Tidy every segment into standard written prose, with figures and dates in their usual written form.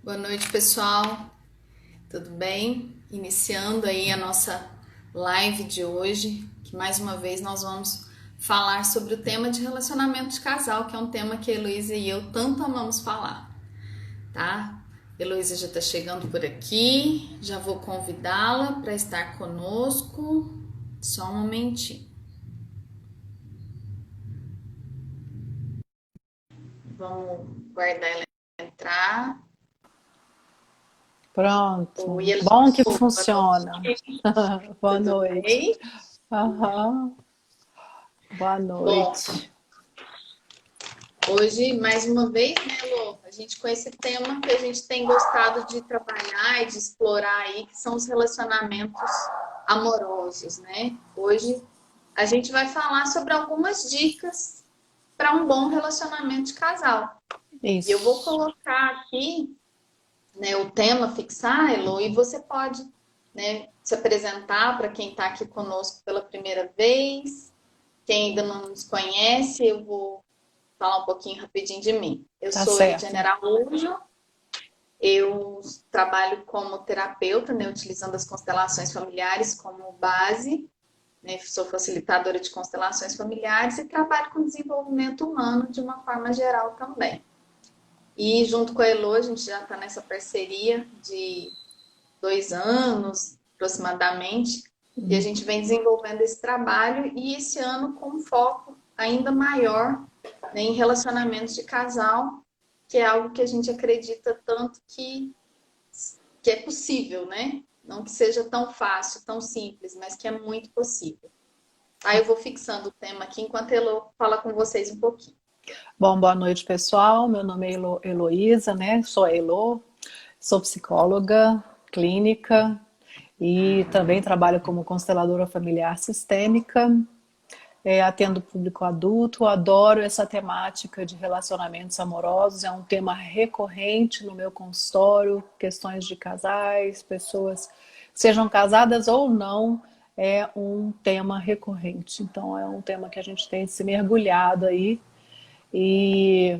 Boa noite, pessoal. Tudo bem? Iniciando aí a nossa live de hoje, que mais uma vez nós vamos falar sobre o tema de relacionamento de casal, que é um tema que a Heloísa e eu tanto amamos falar, tá? A Heloísa já está chegando por aqui, já vou convidá-la para estar conosco. Só um momentinho. Vamos guardar ela entrar. Pronto. Oi, Heloísa, Bom que boa funciona. noite. Boa Tudo noite. bem? Aham. Boa Bom, noite. hoje, mais uma vez, né, Lô? A gente com esse tema que a gente tem gostado de trabalhar e de explorar aí, que são os relacionamentos amorosos, né? Hoje a gente vai falar sobre algumas dicas para um bom relacionamento de casal. E eu vou Isso. colocar aqui, né, o tema fixar, Elô, e você pode, né, se apresentar para quem está aqui conosco pela primeira vez. Quem ainda não nos conhece, eu vou falar um pouquinho rapidinho de mim. Eu Tá sou Lidiane certo. Araújo, eu trabalho como terapeuta, né, utilizando as constelações familiares como base, né, sou facilitadora de constelações familiares e trabalho com desenvolvimento humano de uma forma geral também. E junto com a Elo, a gente já está nessa parceria de 2 anos aproximadamente, e a gente vem desenvolvendo esse trabalho e esse ano com um foco ainda maior, né, em relacionamentos de casal, que é algo que a gente acredita tanto que é possível, né? Não que seja tão fácil, tão simples, mas que é muito possível. Aí eu vou fixando o tema aqui enquanto a Elo fala com vocês um pouquinho. Bom, boa noite, pessoal. Meu nome é Heloísa, né? Sou a Elo, sou psicóloga clínica e também trabalho como consteladora familiar sistêmica. Atendo público adulto, adoro essa temática de relacionamentos amorosos, é um tema recorrente no meu consultório, questões de casais, pessoas sejam casadas ou não, é um tema recorrente. Então é um tema que a gente tem se mergulhado aí e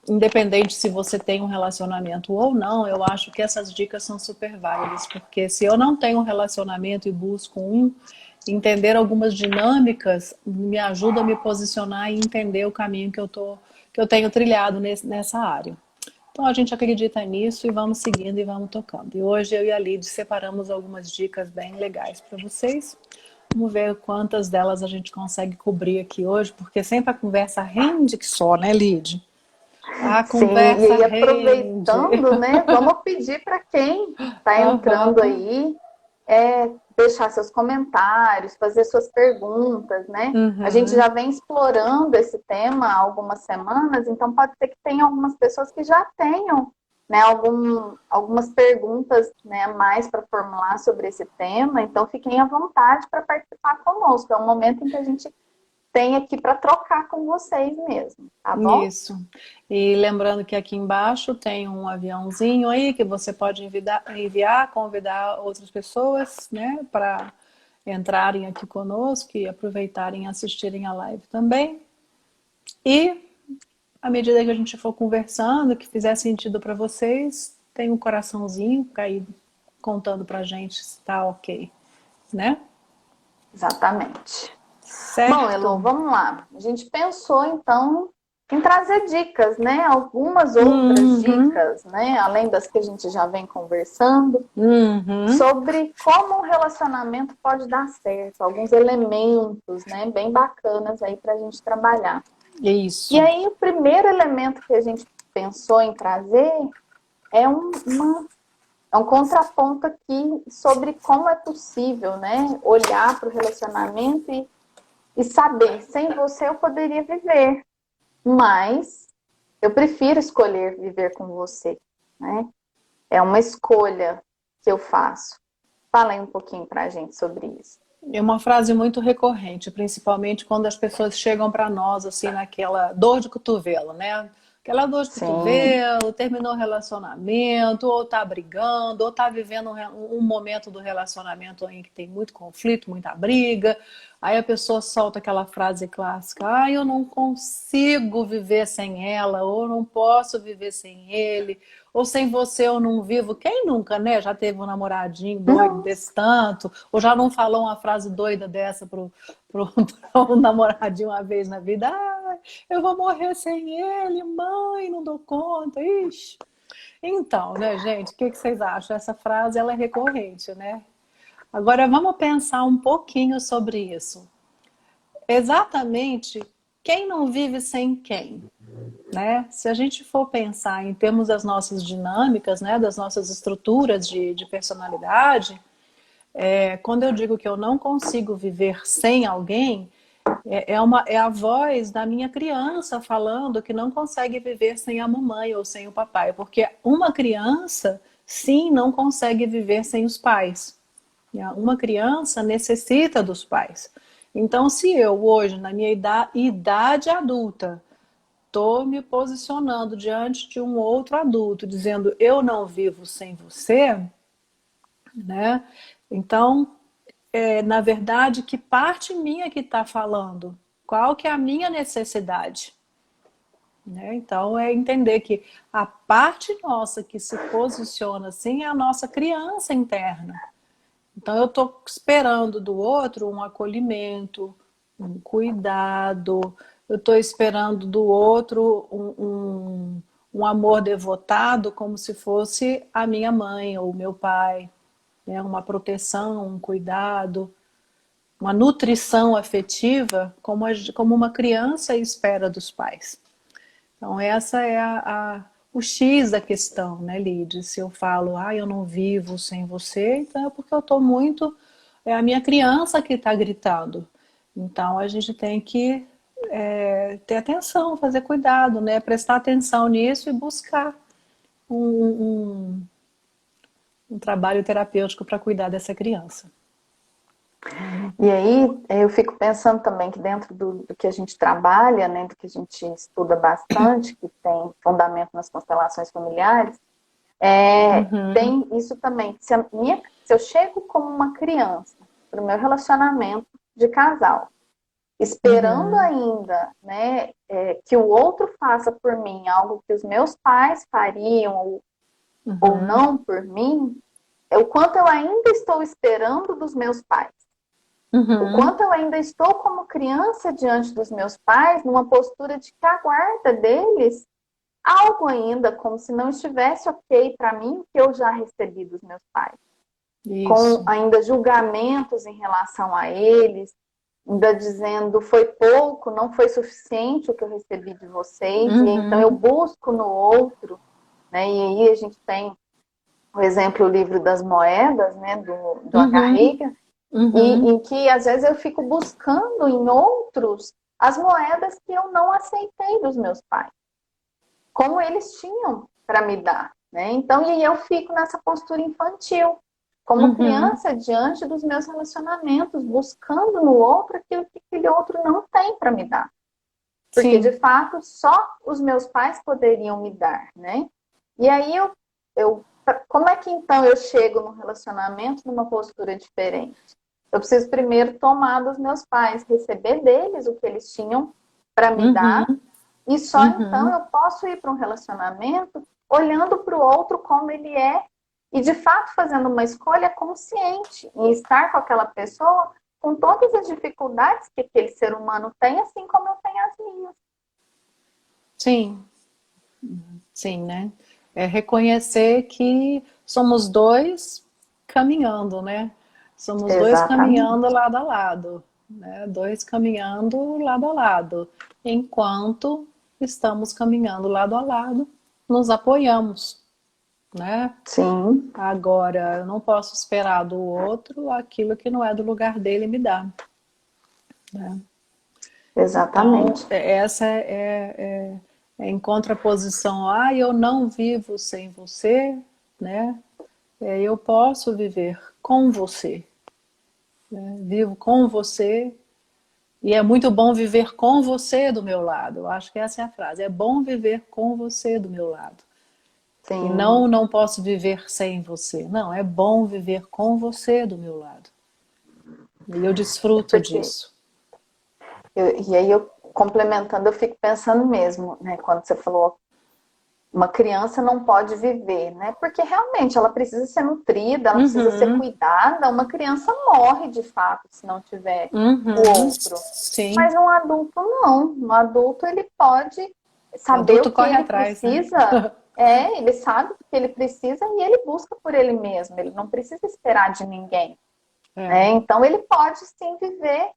independente se você tem um relacionamento ou não, eu acho que essas dicas são super válidas, porque se eu não tenho um relacionamento e busco um, entender algumas dinâmicas me ajuda a me posicionar e entender o caminho que eu tenho trilhado nessa área. Então a gente acredita nisso e vamos seguindo e vamos tocando. E hoje eu e a Lid separamos algumas dicas bem legais para vocês. Vamos ver quantas delas a gente consegue cobrir aqui hoje, porque sempre a conversa rende que só, né, Lid? A Sim, e conversa aí rende. aproveitando, né, vamos pedir para quem está entrando Aham. aí deixar seus comentários, fazer suas perguntas, né? A gente Uhum. já vem explorando esse tema há algumas semanas, então pode ser que tenha algumas pessoas que já tenham, né, algumas perguntas, né, a mais para formular sobre esse tema, então fiquem à vontade para participar conosco. É um momento em que a gente tem aqui para trocar com vocês mesmo, tá bom? Isso. E lembrando que aqui embaixo tem um aviãozinho aí que você pode convidar outras pessoas, né, para entrarem aqui conosco e aproveitarem e assistirem a live também. E à medida que a gente for conversando, que fizer sentido para vocês, tem um coraçãozinho aí contando pra gente se tá ok, né? Exatamente. Bom, Elo, Certo? vamos lá. A gente pensou então em trazer dicas, né? Algumas outras Uhum, dicas, né? Além das que a gente já vem conversando, uhum, sobre como um relacionamento pode dar certo, alguns elementos, né? Bem bacanas aí para a gente trabalhar. E isso. aí, o primeiro elemento que a gente pensou em trazer é é um contraponto aqui sobre como é possível, né? Olhar para o relacionamento e saber, sem você eu poderia viver, mas eu prefiro escolher viver com você, né? É uma escolha que eu faço. Fala aí um pouquinho pra gente sobre isso. É uma frase muito recorrente, principalmente quando as pessoas chegam para nós assim naquela dor de cotovelo, né? Aquela dor de Sim, cotovelo, terminou o relacionamento, ou tá brigando, ou tá vivendo um momento do relacionamento em que tem muito conflito, muita briga, Aí a pessoa solta aquela frase clássica: ah, eu não consigo viver sem ela, ou eu não posso viver sem ele, ou sem você eu não vivo. Quem nunca, né? Já teve um namoradinho doido Não, desse tanto, ou já não falou uma frase doida dessa pro um namoradinho uma vez na vida: ah, eu vou morrer sem ele, mãe, não dou conta, ixi. Então, né, gente, o que vocês acham? Essa frase, ela é recorrente, né? Agora vamos pensar um pouquinho sobre isso. Exatamente quem não vive sem quem, né? Se a gente for pensar em termos das nossas dinâmicas, né, das nossas estruturas de personalidade, quando eu digo que eu não consigo viver sem alguém, é a voz da minha criança falando que não consegue viver sem a mamãe ou sem o papai, porque uma criança, sim, não consegue viver sem os pais. Uma criança necessita dos pais. Então, se eu hoje, na minha idade adulta, estou me posicionando diante de um outro adulto, dizendo eu não vivo sem você, né? Então, na verdade, que parte minha que está falando? Qual que é a minha necessidade? Né? Então, é entender que a parte nossa que se posiciona assim é a nossa criança interna. Então, eu estou esperando do outro um acolhimento, um cuidado, eu estou esperando do outro um amor devotado como se fosse a minha mãe ou o meu pai, né? Uma proteção, um cuidado, uma nutrição afetiva como uma criança espera dos pais. Então, essa é o X da questão, né, Lidy? Se eu falo, ah, eu não vivo sem você, então é porque eu estou muito. É a minha criança que está gritando. Então, a gente tem que ter atenção, fazer cuidado, né? Prestar atenção nisso e buscar um, um trabalho terapêutico para cuidar dessa criança. e aí eu fico pensando também que dentro do que a gente trabalha, né, do que a gente estuda bastante, que tem fundamento nas constelações familiares, Uhum, tem isso também. Se eu chego como uma criança para o meu relacionamento de casal, esperando uhum, ainda, né, que o outro faça por mim algo que os meus pais fariam ou uhum, não por mim, é o quanto eu ainda estou esperando dos meus pais. O uhum. quanto eu ainda estou como criança diante dos meus pais, numa postura de que aguarda deles algo ainda, como se não estivesse ok para mim o que eu já recebi dos meus pais. Com Isso. ainda julgamentos em relação a eles, ainda dizendo foi pouco, não foi suficiente o que eu recebi de vocês, e então eu Uhum, busco no outro, né? E aí a gente tem o exemplo, o livro das moedas, né, do uhum, Agarriga, e uhum. em que às vezes eu fico buscando em outros as moedas que eu não aceitei dos meus pais, como eles tinham para me dar, né? Então, e eu fico nessa postura infantil, como Uhum, criança diante dos meus relacionamentos, buscando no outro aquilo que aquele outro não tem para me dar. Porque de sim. fato só os meus pais poderiam me dar, né? E aí eu como é que então eu chego no relacionamento numa postura diferente? Eu preciso primeiro tomar dos meus pais, receber deles o que eles tinham para me dar, Uhum, e só então uhum. eu posso ir para um relacionamento olhando para o outro como ele é e de fato fazendo uma escolha consciente em estar com aquela pessoa com todas as dificuldades que aquele ser humano tem, assim como eu tenho as minhas. Sim, sim, né? É reconhecer que somos dois caminhando, né? Somos dois caminhando Exatamente. lado a lado, né? Dois caminhando lado a lado. Enquanto estamos caminhando lado a lado, nos apoiamos, né? Sim, Agora, eu não posso esperar do outro aquilo que não é do lugar dele me dar, né? Então, exatamente. essa é em contraposição a eu não vivo sem você, né? Eu posso viver com você, né? Vivo com você e é muito bom viver com você do meu lado. Eu acho que essa é a frase. É bom viver com você do meu lado. E Sim, não posso viver sem você. Não, é bom viver com você do meu lado. E eu desfruto porque disso. E aí eu, complementando, eu fico pensando mesmo, né? Quando você falou uma criança não pode viver, né? Porque realmente ela precisa ser nutrida, ela precisa ser Uhum, cuidada. Uma criança morre de fato se não tiver o uhum, outro. sim. Mas um adulto não. Um adulto ele pode O saber adulto o que corre ele atrás, né? precisa. Ele sabe o que ele precisa e ele busca por ele mesmo. Ele não precisa esperar de ninguém, É, né? Então ele pode sim viver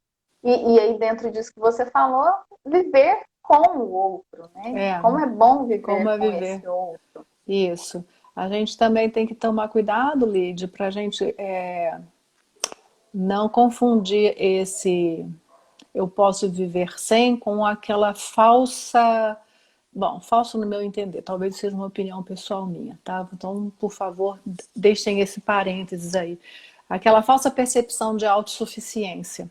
e aí dentro disso que você falou, viver com o outro, né? é, Como é bom como viver é com viver. esse outro. Isso. A gente também tem que tomar cuidado, Lid, para a gente não confundir esse eu posso viver sem com aquela falsa. Bom, falso no meu entender, talvez seja uma opinião pessoal minha, tá? Então, por favor, deixem esse parênteses aí. Aquela falsa percepção de autossuficiência.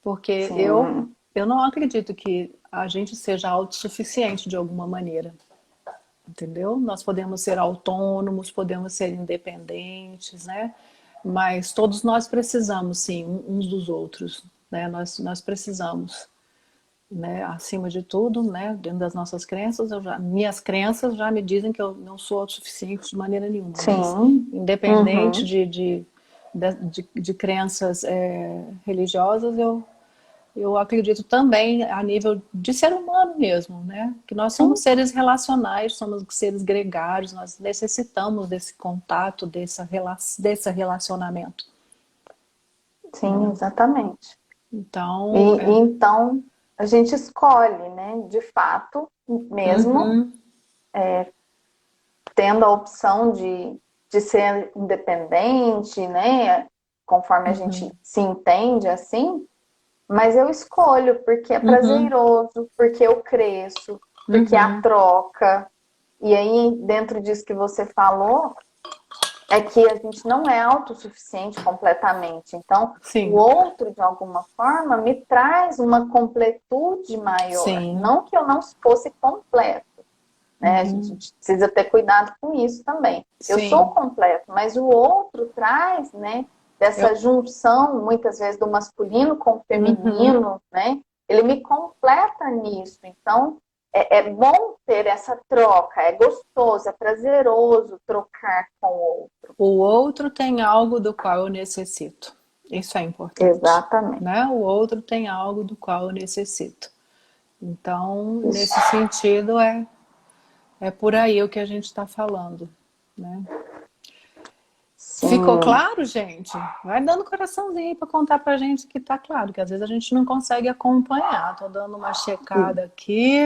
Porque Sim, eu não acredito que a gente seja autossuficiente de alguma maneira, entendeu? Nós podemos ser autônomos, podemos ser independentes, né? Mas todos nós precisamos, sim, uns dos outros, né? Nós precisamos, né? Acima de tudo, né? Dentro das nossas crenças, minhas crenças já me dizem que eu não sou autossuficiente de maneira nenhuma, mas sim. independente Uhum. de crenças religiosas, eu acredito também a nível de ser humano mesmo, né? Que nós somos Sim, seres relacionais, somos seres gregários, nós necessitamos desse contato, desse relacionamento, sim, né? exatamente. Então, E então a gente escolhe, né? De fato, mesmo uhum, tendo a opção de ser independente, né? Conforme a gente uhum, se entende assim, mas eu escolho porque é uhum, prazeroso, porque eu cresço, porque é a uhum, troca. E aí, dentro disso que você falou, é que a gente não é autossuficiente completamente. Então, o sim, outro, de alguma forma, me traz uma completude maior. sim, Não que eu não fosse completo, né? A gente uhum, precisa ter cuidado com isso também. Eu sou sim. completo, mas o outro traz, né? Dessa Eu, junção, muitas vezes, do masculino com o uhum. feminino, né? Ele me completa nisso. Então, é bom ter essa troca, é gostoso, é prazeroso trocar com o outro. O outro tem algo do qual eu necessito. Isso é importante, Exatamente. né? O outro tem algo do qual eu necessito. Então, Isso. nesse sentido, é por aí o que a gente está falando, né? Ficou Sim. claro, gente? Vai dando coraçãozinho aí para contar pra gente que tá claro, que às vezes a gente não consegue acompanhar. Tô dando uma E, checada aqui.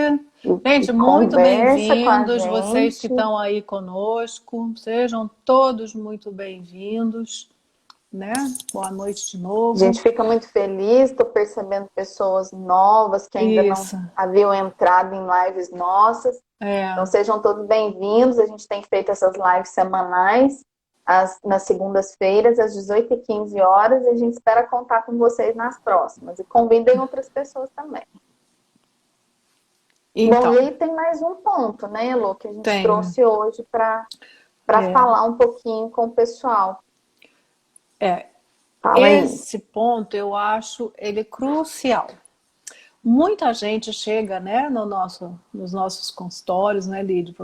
e Gente, muito conversa com a bem-vindos, vocês que gente. estão aí conosco. Sejam todos muito bem-vindos, né? Boa noite de A novo. gente fica muito feliz, estou percebendo pessoas novas que ainda não Isso. haviam entrado em lives nossas. Então É. sejam todos bem-vindos. A gente tem feito essas lives semanais, nas segundas-feiras, às 18h15. E a gente espera contar com vocês nas próximas. E convidem outras pessoas também. Bom, e Então, aí tem mais um ponto, né, Elô, que a gente tem. trouxe hoje para É, falar um pouquinho com o pessoal. é, Fala aí. esse ponto eu acho ele crucial. Muita gente chega, né, nos nossos consultórios, né, Lídio,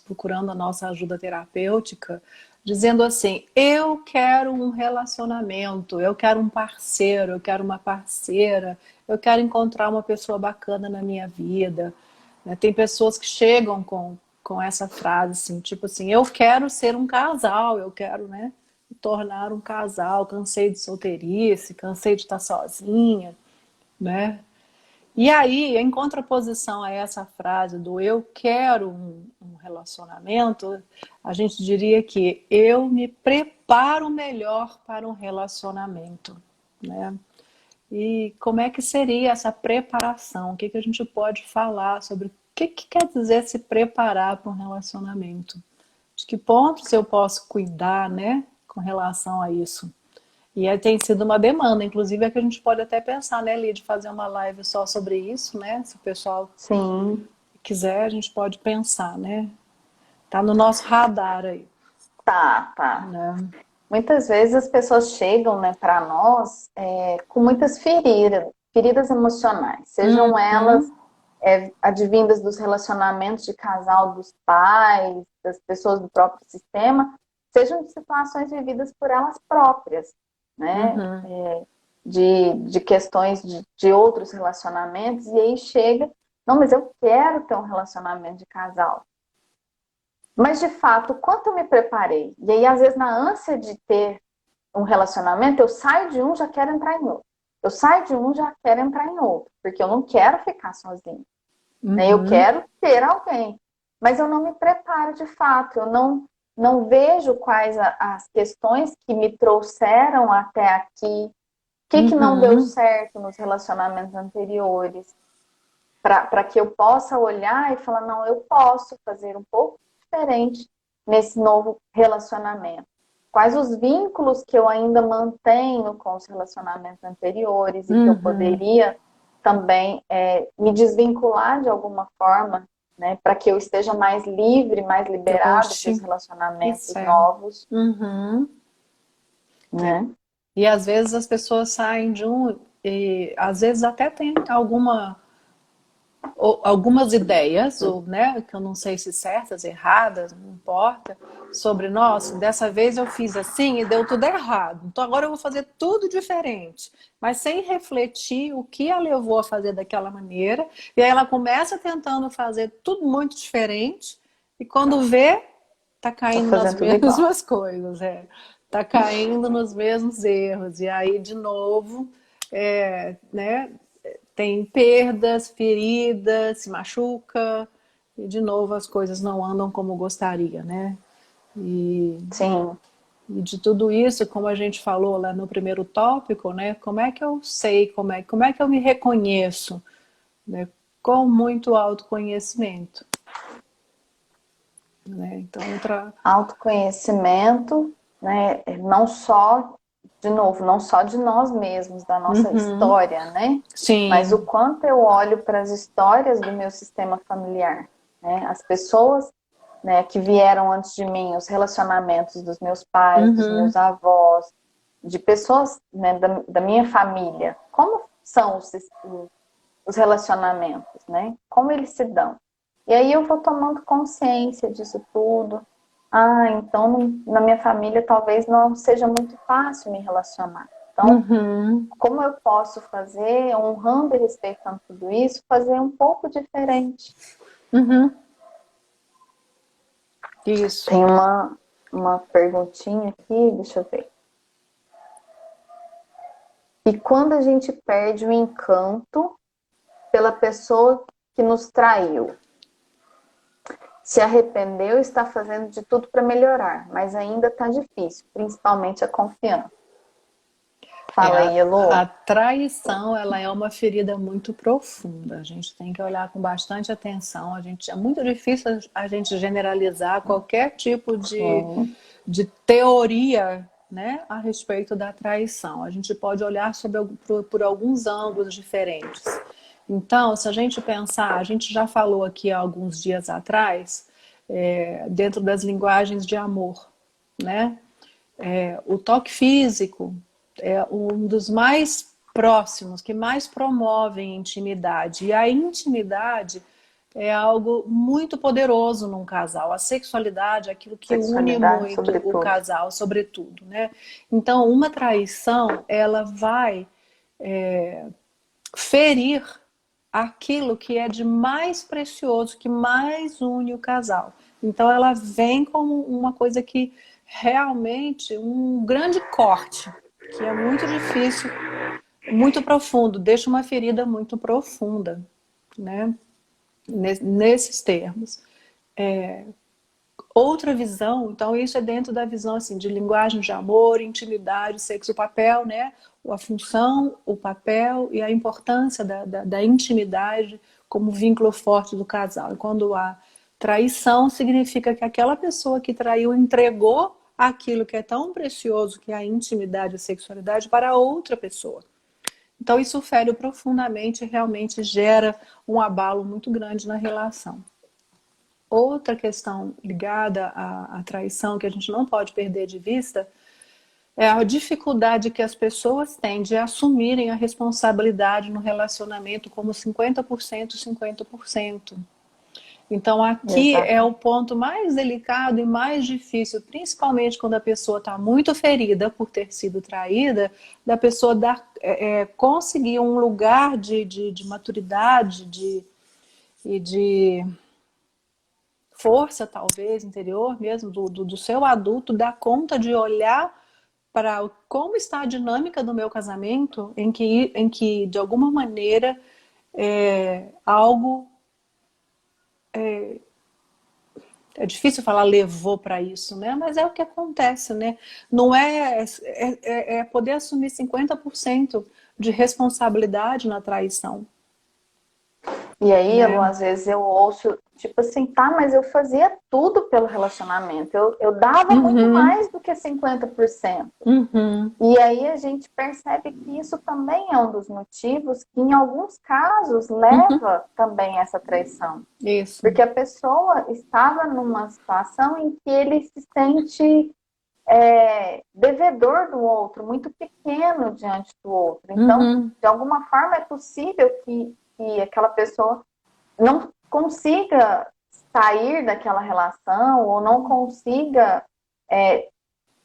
procurando a nossa ajuda terapêutica, dizendo assim: eu quero um relacionamento, eu quero um parceiro, eu quero uma parceira, eu quero encontrar uma pessoa bacana na minha vida. Né? Tem pessoas que chegam com essa frase, assim, tipo assim: eu quero ser um casal, eu quero, né, me tornar um casal, cansei de solteirice, cansei de estar sozinha, né? E aí, em contraposição a essa frase do eu quero um relacionamento, a gente diria que eu me preparo melhor para um relacionamento, né? E como é que seria essa preparação? O que a gente pode falar sobre o que quer dizer se preparar para um relacionamento? De que pontos eu posso cuidar, né, com relação a isso? E aí tem sido uma demanda, inclusive é que a gente pode até pensar, né, Lid, fazer uma live só sobre isso, né? Se o pessoal Sim, quiser, a gente pode pensar, né? Tá no nosso radar aí, tá, tá. né? Muitas vezes as pessoas chegam, né, para nós com muitas feridas, feridas emocionais, sejam elas advindas dos relacionamentos de casal dos pais, das pessoas do próprio sistema, sejam de situações vividas por elas próprias, né? De questões de outros relacionamentos, e aí chega, não, mas eu quero ter um relacionamento de casal. Mas, de fato, quanto eu me preparei? E aí, às vezes, na ânsia de ter um relacionamento, eu saio de um, já quero entrar em outro. Eu saio de um, já quero entrar em outro, porque eu não quero ficar sozinha. Né? Eu quero ter alguém, mas eu não me preparo de fato, eu não vejo quais as questões que me trouxeram até aqui, o que não deu certo nos relacionamentos anteriores, para que eu possa olhar e falar, não, eu posso fazer um pouco diferente nesse novo relacionamento. Quais os vínculos que eu ainda mantenho com os relacionamentos anteriores e que eu poderia também me desvincular de alguma forma, né, para que eu esteja mais livre, mais liberado para os relacionamentos novos. Né? E às vezes as pessoas saem de um, e às vezes até tem algumas ideias, ou, né, que eu não sei se certas, erradas, não importa, sobre, nossa, dessa vez eu fiz assim e deu tudo errado, então agora eu vou fazer tudo diferente, mas sem refletir o que a levou a fazer daquela maneira, e aí ela começa tentando fazer tudo muito diferente, e quando vê, tá caindo nas mesmas coisas, tá caindo nos mesmos erros, e aí de novo, né, tem perdas, feridas, se machuca, e de novo as coisas não andam como gostaria, né? Sim. E de tudo isso, como a gente falou lá no primeiro tópico, né? Como é que eu sei, como é que eu me reconheço? Né? Com muito autoconhecimento. Né? Então, autoconhecimento, né? Não só, de novo, não só de nós mesmos, da nossa história, né? Sim. Mas o quanto eu olho para as histórias do meu sistema familiar, né? As pessoas, né, que vieram antes de mim, os relacionamentos dos meus pais, dos meus avós, de pessoas, né, da minha família. Como são os relacionamentos, né? Como eles se dão? E aí eu vou tomando consciência disso tudo. Ah, então na minha família talvez não seja muito fácil me relacionar. Então, como eu posso fazer, honrando e respeitando tudo isso, fazer um pouco diferente? Isso. Tem uma perguntinha aqui, deixa eu ver. E quando a gente perde o encanto pela pessoa que nos traiu? Se arrependeu e está fazendo de tudo para melhorar, mas ainda está difícil, principalmente a confiança. Fala aí, Elô. A traição, ela é uma ferida muito profunda. A gente tem que olhar com bastante atenção. É muito difícil a gente generalizar qualquer tipo de teoria, né, a respeito da traição. A gente pode olhar por alguns ângulos diferentes. Então, se a gente pensar, a gente já falou aqui há alguns dias atrás, dentro das linguagens de amor, né? O toque físico é um dos mais próximos, que mais promovem intimidade. E a intimidade é algo muito poderoso num casal. A sexualidade é aquilo que une muito o casal, sobretudo, né? Então, uma traição, ela vai ferir aquilo que é de mais precioso, que mais une o casal. Então, ela vem como uma coisa que realmente, um grande corte, que é muito difícil, muito profundo, deixa uma ferida muito profunda, né? Nesses termos. Outra visão, então isso é dentro da visão assim, de linguagem de amor, intimidade, sexo, o papel, né? A função, o papel e a importância da intimidade como vínculo forte do casal. E quando há traição, significa que aquela pessoa que traiu entregou aquilo que é tão precioso, que é a intimidade e a sexualidade, para outra pessoa. Então isso fere profundamente e realmente gera um abalo muito grande na relação. Outra questão ligada à traição que a gente não pode perder de vista É a dificuldade que as pessoas têm de assumirem a responsabilidade no relacionamento como 50%, 50%. Então, aqui é o Exatamente. ponto mais delicado e mais difícil, principalmente quando a pessoa está muito ferida por ter sido traída, da pessoa conseguir um lugar de maturidade e de força, talvez, interior mesmo, do seu adulto, dar conta de olhar para como está a dinâmica do meu casamento, em que de alguma maneira, algo, é difícil falar levou para isso, né? Mas é o que acontece, né? Não é poder assumir 50% de responsabilidade na traição, E aí, Elo, né? às vezes eu ouço, tipo assim, tá, mas eu fazia tudo pelo relacionamento. Eu dava muito Uhum, mais do que 50%. uhum, E aí a gente percebe que isso também é um dos motivos que, em alguns casos, uhum, leva também essa traição. isso. Porque a pessoa estava numa situação em que ele se sente devedor do outro, muito pequeno diante do outro. Então, Uhum, de alguma forma, é possível que aquela pessoa não consiga sair daquela relação ou não consiga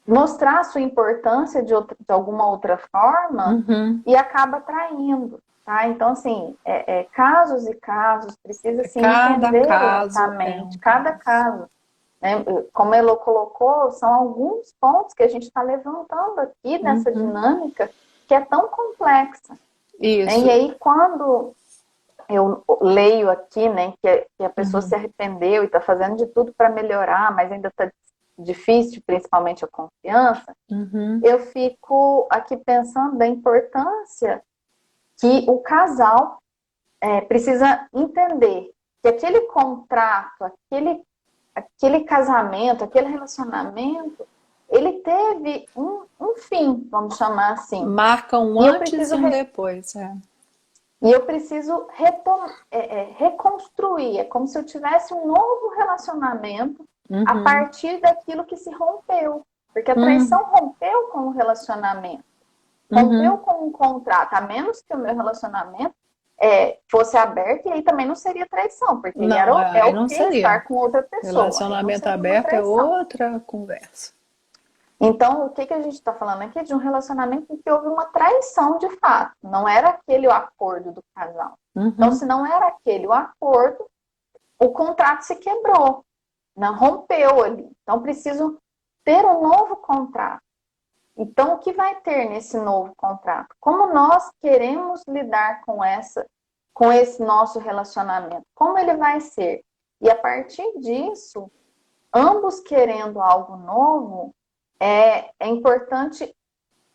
mostrar a sua importância de alguma outra forma uhum. e acaba traindo. Tá? Então, assim, casos e casos, precisa se Cada entender caso é exatamente um cada caso. caso. Né? Como a Elo colocou, são alguns pontos que a gente está levantando aqui nessa Uhum. dinâmica que é tão complexa. Né? E Isso. aí, quando eu leio aqui, né, que a pessoa se Uhum. arrependeu e está fazendo de tudo para melhorar, mas ainda está difícil, principalmente a confiança, Uhum. eu fico aqui pensando da importância que o casal precisa entender que aquele contrato, aquele casamento, aquele relacionamento, ele teve um fim, vamos chamar assim. Marca um E eu antes e preciso um depois. E eu preciso reconstruir. É como se eu tivesse um novo relacionamento a Uhum. partir daquilo que se rompeu. Porque a Uhum. traição rompeu com o relacionamento, rompeu Uhum. com um contrato, a menos que o meu relacionamento fosse aberto, e aí também não seria traição, porque aí Não, é aí não o que seria. estar com outra pessoa, aí não Relacionamento seria uma aberto é traição. outra conversa. Então, o que a gente está falando aqui é de um relacionamento em que houve uma traição de fato. Não era aquele o acordo do casal. Então, Uhum. se não era aquele o acordo, o contrato se quebrou, não rompeu ali. Então, preciso ter um novo contrato. Então, o que vai ter nesse novo contrato? Como nós queremos lidar com esse nosso relacionamento? Como ele vai ser? E a partir disso, ambos querendo algo novo, é importante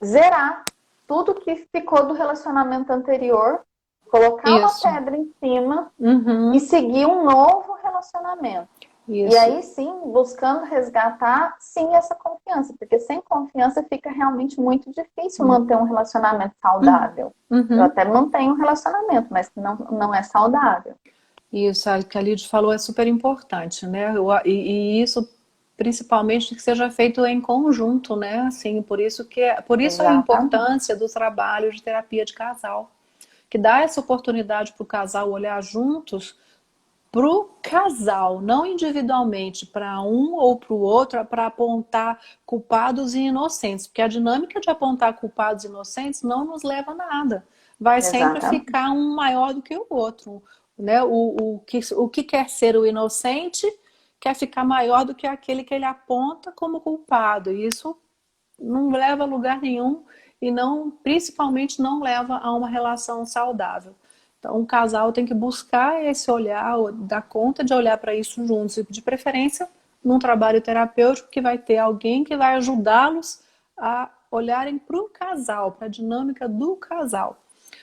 zerar tudo que ficou do relacionamento anterior, colocar uma Isso. pedra em cima e Uhum. seguir um novo relacionamento. E Isso. aí sim, buscando resgatar, sim, essa confiança, porque sem confiança fica realmente muito difícil manter um relacionamento Uhum. saudável. Eu Uhum. até mantenho um relacionamento, mas não é saudável. Isso, o que a Lídia falou é super importante, né? E isso principalmente que seja feito em conjunto, né? Assim, por isso a Exatamente. importância do trabalho de terapia de casal, que dá essa oportunidade para o casal olhar juntos para o casal, não individualmente, para um ou para o outro, para apontar culpados e inocentes, porque a dinâmica de apontar culpados e inocentes não nos leva a nada. Vai sempre Exatamente. ficar um maior do que o outro. Né? O que quer ser o inocente quer ficar maior do que aquele que ele aponta como culpado. E isso não leva a lugar nenhum e não, principalmente não leva a uma relação saudável. Então, o casal tem que buscar esse olhar, dar conta de olhar para isso juntos, e de preferência num trabalho terapêutico que vai ter alguém que vai ajudá-los a olharem para o casal, para a dinâmica do casal.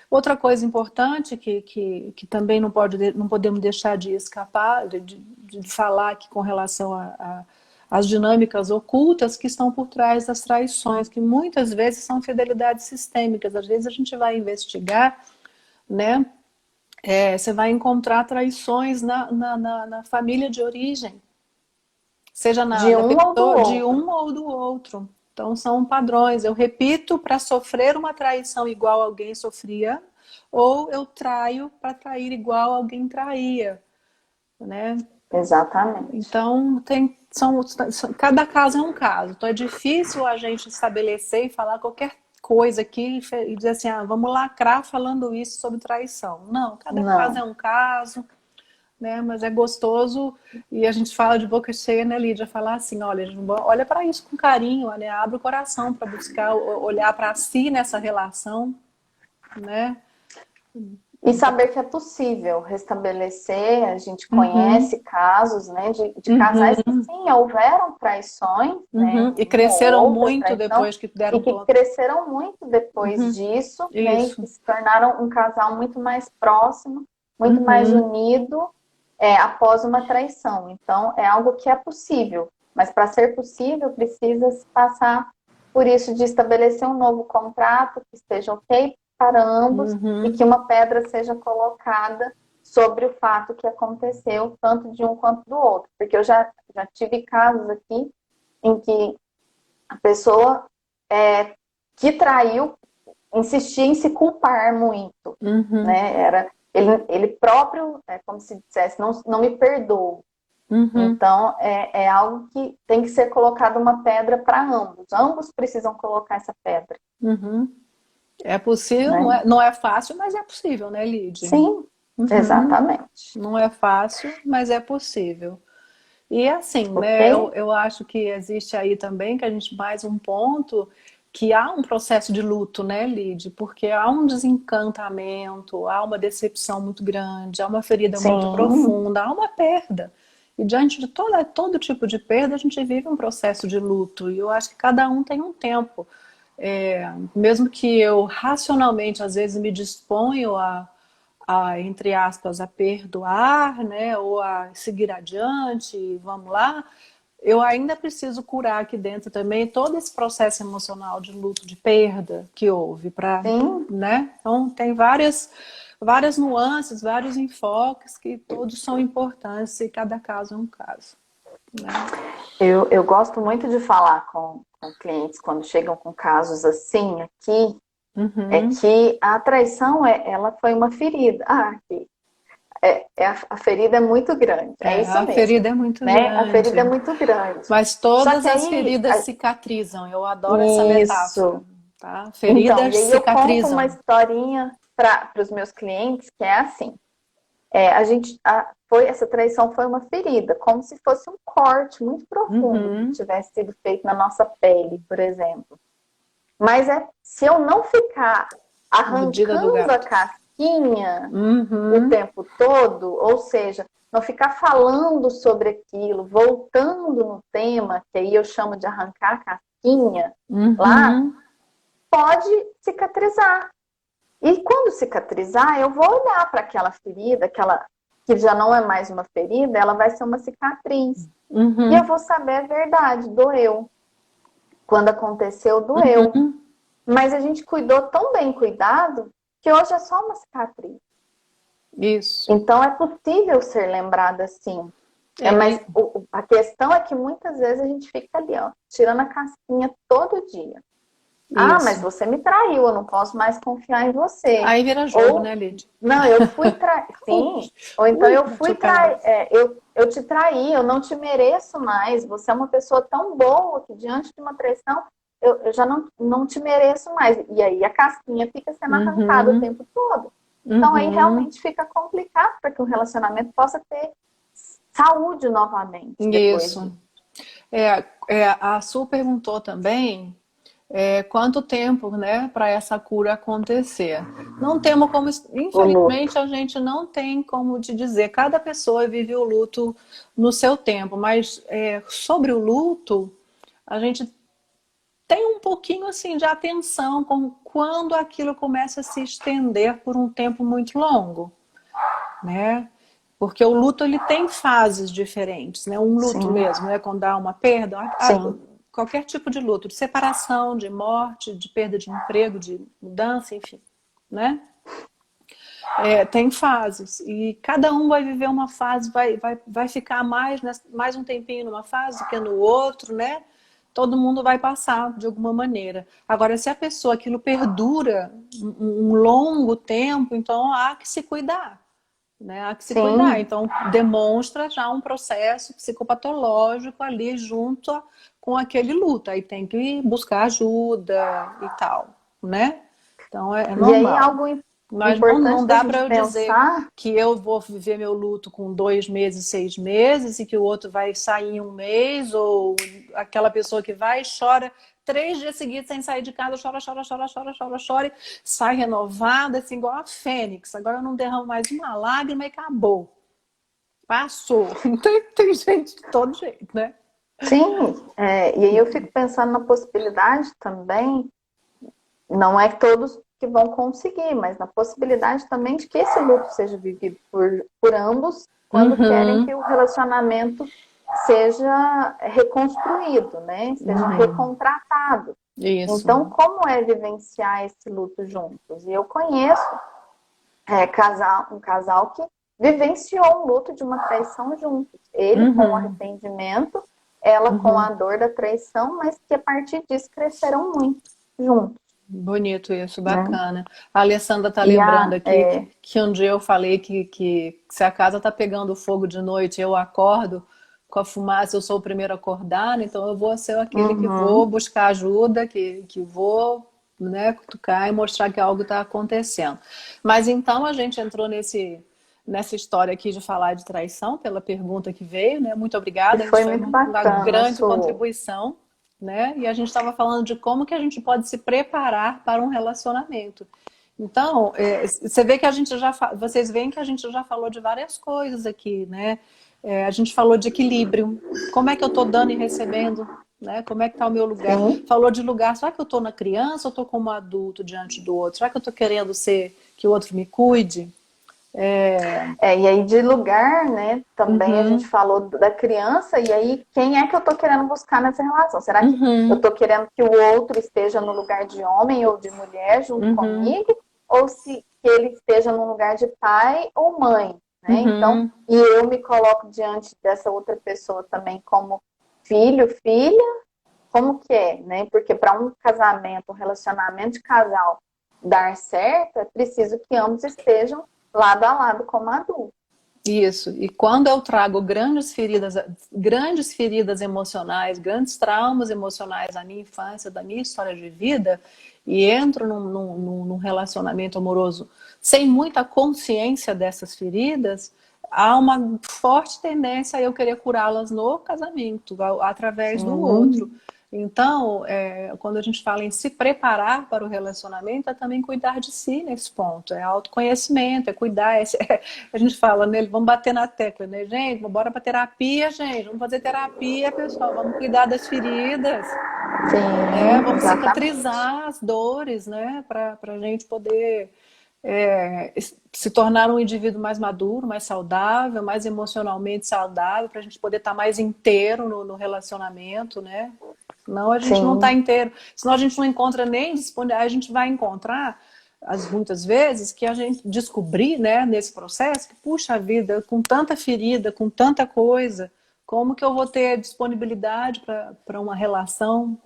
Outra coisa importante que também não podemos deixar de escapar, de falar aqui com relação às dinâmicas ocultas que estão por trás das traições, que muitas vezes são fidelidades sistêmicas. Às vezes a gente vai investigar, né? Você vai encontrar traições na família de origem, seja De da um ou do pessoa, de outro. um ou do outro. Então são padrões. Eu repito para sofrer uma traição igual alguém sofria, ou eu traio para trair igual alguém traía, né? Exatamente. Então cada caso é um caso. Então é difícil a gente estabelecer e falar qualquer coisa aqui e dizer assim, ah, vamos lacrar falando isso sobre traição. Não, cada caso é Não. um caso, né? Mas é gostoso e a gente fala de boca cheia, né, Lídia? Falar assim, olha, olha para isso com carinho, né? Abre o coração para buscar olhar para si nessa relação, né? E saber que é possível restabelecer, a gente Uhum, conhece casos, né, de casais que uhum, sim, houveram traições, né, uhum. E uma ou cresceram outra muito traição, depois que e deram que ponto. cresceram muito depois Uhum, disso, né, e que isso. se tornaram um casal muito mais próximo, muito mais Uhum, unido, após uma traição. Então, é algo que é possível, mas para ser possível, precisa se passar por isso de estabelecer um novo contrato que esteja ok para ambos e que uhum, uma pedra seja colocada sobre o fato que aconteceu, tanto de um quanto do outro. Porque eu já tive casos aqui em que a pessoa que traiu insistia em se culpar muito, uhum, né? Ele próprio, como se dissesse, não me perdoou. uhum, Então, é algo que tem que ser colocado uma pedra para ambos. Ambos precisam colocar essa pedra, uhum. É possível, né? não é fácil, mas é possível, né, Lídia? Sim, Uhum. exatamente. Não é fácil, mas é possível. E assim, Ok? né, eu acho que existe aí também, que a gente mais um ponto, que há um processo de luto, né, Lid? Porque há um desencantamento, há uma decepção muito grande, há uma ferida muito Sim, profunda, há uma perda. E diante de todo tipo de perda, a gente vive um processo de luto. E eu acho que cada um tem um tempo. Mesmo que eu racionalmente, às vezes, me disponho entre aspas, a perdoar, né, ou a seguir adiante, vamos lá, eu ainda preciso curar aqui dentro também todo esse processo emocional de luto, de perda que houve, para, sim. né? Então tem várias nuances, vários enfoques que todos são importantes e cada caso é um caso, né? Eu gosto muito de falar com clientes quando chegam com casos assim aqui, é Uhum. que a traição ela foi uma ferida. Aqui. A ferida é muito grande, é isso A mesmo, ferida é muito né? A ferida é grande, muito grande. mas Só todas que as aí, feridas cicatrizam. Eu adoro essa metáfora, isso. tá? Então, Feridas e aí eu conto uma cicatrizam. historinha para os meus clientes que é assim. Essa traição foi uma ferida, como se fosse um corte muito profundo que Uhum. tivesse sido feito na nossa pele, por exemplo. Mas se eu não ficar Mordida do arrancando a gato. casquinha o Uhum. tempo todo, ou seja, não ficar falando sobre aquilo, voltando no tema, que aí eu chamo de arrancar a casquinha, lá, Uhum. pode cicatrizar. E quando cicatrizar, eu vou olhar para aquela ferida, aquela que já não é mais uma ferida, ela vai ser uma cicatriz. E eu Uhum. vou saber a verdade, doeu. Quando aconteceu, doeu. Uhum. Mas a gente cuidou tão bem cuidado que hoje é só uma cicatriz. Isso. Então é possível ser lembrada assim. Mas E a questão é que muitas vezes a gente fica ali, ó, tirando a casquinha todo dia. Ah, mas isso. você me traiu, eu não posso mais confiar em você. Aí vira jogo, Ou, né, Lid? não, eu fui trair. Ui, Sim. Ou então ui, eu bati fui o pé. trair. Eu te traí, eu não te mereço mais. Você é uma pessoa tão boa que diante de uma traição eu já não te mereço mais. E aí a casquinha fica sendo arrancada o Uhum. tempo todo. Então aí Uhum. realmente fica complicado para que o relacionamento possa ter saúde novamente depois Isso. disso. A Su perguntou também quanto tempo, né, para essa cura acontecer. Não temos como, O luto. infelizmente, a gente não tem como te dizer. Cada pessoa vive o luto no seu tempo, mas sobre o luto, a gente tem um pouquinho assim de atenção com quando aquilo começa a se estender por um tempo muito longo, né? Porque o luto ele tem fases diferentes, né? Um luto Sim, mesmo, né? Quando há uma perda, sim. qualquer tipo de luto, de separação, de morte, de perda de emprego, de mudança, enfim, né? Tem fases e cada um vai viver uma fase, vai ficar mais um tempinho numa fase que no outro, né? todo mundo vai passar de alguma maneira. Agora, se a pessoa, aquilo perdura um longo tempo, então há que se cuidar. Né? Há que se cuidar. Sim. Então, demonstra já um processo psicopatológico ali junto com aquele luto. Aí tem que buscar ajuda e tal, né? Então, é E aí, normal. algo Mas não importante da dá para gente eu dizer pensar, que eu vou viver meu luto com 2 meses, 6 meses, e que o outro vai sair em um mês, ou aquela pessoa que vai e chora 3 dias seguidos sem sair de casa, chora, chora, chora, chora, chora, chora, e sai renovada, assim, igual a fênix. Agora eu não derramo mais uma lágrima e acabou. Passou. Tem gente de todo jeito, né? sim, e aí eu fico pensando na possibilidade também, não é todos que vão conseguir, mas na possibilidade também de que esse luto seja vivido por ambos quando querem Uhum, que o relacionamento seja reconstruído, né? Seja uhum. recontratado. Isso. Então, como é vivenciar esse luto juntos? E eu conheço um casal que vivenciou o luto de uma traição juntos. Ele com o Uhum, arrependimento, ela com a uhum. dor da traição, mas que a partir disso cresceram muito juntos, Bonito isso, né? bacana. A Alessandra tá E lembrando a, aqui que um dia eu falei que se a casa tá pegando fogo de noite, eu acordo com a fumaça, eu sou o primeiro a acordar, né? Então eu vou ser aquele que vou uhum, buscar ajuda, que vou, né, cutucar e mostrar que algo está acontecendo. Mas então a gente entrou nessa história aqui de falar de traição, pela pergunta que veio, né? Muito que obrigada, isso foi foi muito uma bacana, grande Su. contribuição, né? E a gente estava falando de como que a gente pode se preparar para um relacionamento. Então, você vê que a gente vocês veem que a gente já falou de várias coisas aqui, né? A gente falou de equilíbrio, como é que eu estou dando e recebendo, né? Como é que está o meu lugar? Sim. Falou de lugar, será que eu estou na criança ou estou como adulto diante do outro? Será que eu estou querendo ser que o outro me cuide? E aí de lugar, né? Também a gente Uhum, falou da criança, e aí quem é que eu tô querendo buscar nessa relação? Será que eu uhum, tô querendo que o outro esteja no lugar de homem ou de mulher junto uhum, comigo? Ou se que ele esteja no lugar de pai ou mãe, né? Então, uhum, e eu me coloco diante dessa outra pessoa também como filho, filha, como que é, né? Porque para um casamento, um relacionamento de casal dar certo, é preciso que ambos estejam lado a lado como adultos. isso. E quando eu trago grandes feridas emocionais, grandes traumas emocionais da minha infância, da minha história de vida, e entro num relacionamento amoroso sem muita consciência dessas feridas, há uma forte tendência a eu querer curá-las no casamento, através do outro. Sim, Então, quando a gente fala em se preparar para o relacionamento, é também cuidar de si nesse ponto. É autoconhecimento, é cuidar. A gente fala, né? Vamos bater na tecla, né, gente? Vamos embora para terapia, gente. Vamos fazer terapia, pessoal. Vamos cuidar das feridas, né? sim, Vamos exatamente. cicatrizar as dores, né? Para a gente poder se tornar um indivíduo mais maduro, mais saudável, mais emocionalmente saudável, para a gente poder estar mais inteiro no relacionamento, né? Senão a gente não está Sim, inteiro. Senão a gente não encontra nem disponível. A gente vai encontrar, muitas vezes, que a gente descobrir, né, nesse processo, que, puxa vida, com tanta ferida, com tanta coisa, como que eu vou ter disponibilidade para uma relação,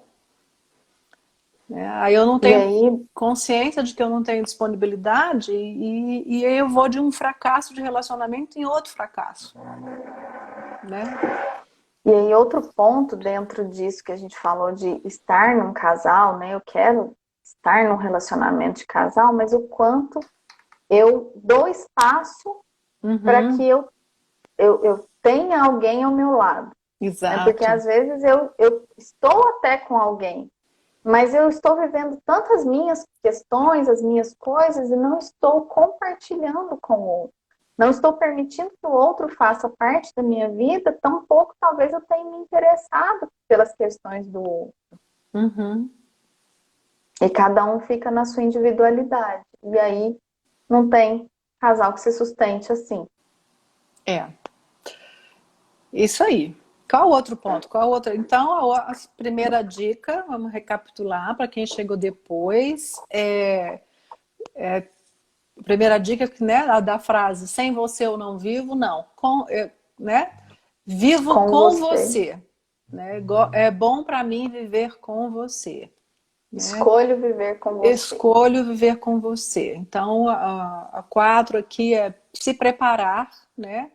né? Aí eu não e tenho aí, consciência de que eu não tenho disponibilidade e aí eu vou de um fracasso de relacionamento em outro fracasso, né? outro ponto dentro disso que a gente falou de estar num casal, né? Eu quero estar num relacionamento de casal, mas o quanto eu dou espaço para que Uhum, eu tenha alguém ao meu lado, né? Porque exato. às vezes eu estou até com alguém, mas eu estou vivendo tantas minhas questões, as minhas coisas, e não estou compartilhando com o outro. Não estou permitindo que o outro faça parte da minha vida, tampouco talvez eu tenha me interessado pelas questões do outro. Uhum. E cada um fica na sua individualidade. E aí não tem casal que se sustente assim. É, isso aí. Qual o outro ponto? Qual outra? Então, a primeira dica, vamos recapitular para quem chegou depois. A primeira dica, né, a da frase, sem você eu não vivo, não. Né? Vivo Com com você. você. né? É bom para mim viver com você, né? Escolho viver com você. Escolho viver com você. Então, a 4 aqui é se preparar, né?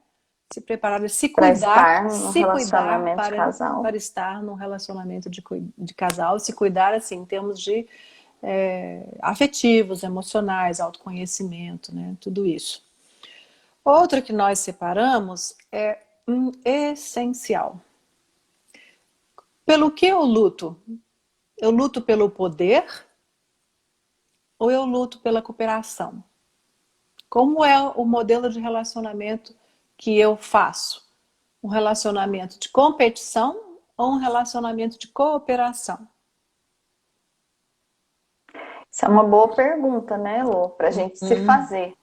Se preparar e Para estar no se cuidar relacionamento de casal. para estar num relacionamento de casal, se cuidar assim, em termos de afetivos, emocionais, autoconhecimento, né? Tudo isso. Outro que nós separamos é um essencial. Pelo que eu luto? Eu luto pelo poder ou eu luto pela cooperação? Como é o modelo de relacionamento que eu faço? Um relacionamento de competição ou um relacionamento de cooperação? Isso é uma boa pergunta, né, Lô? Para a gente se fazer.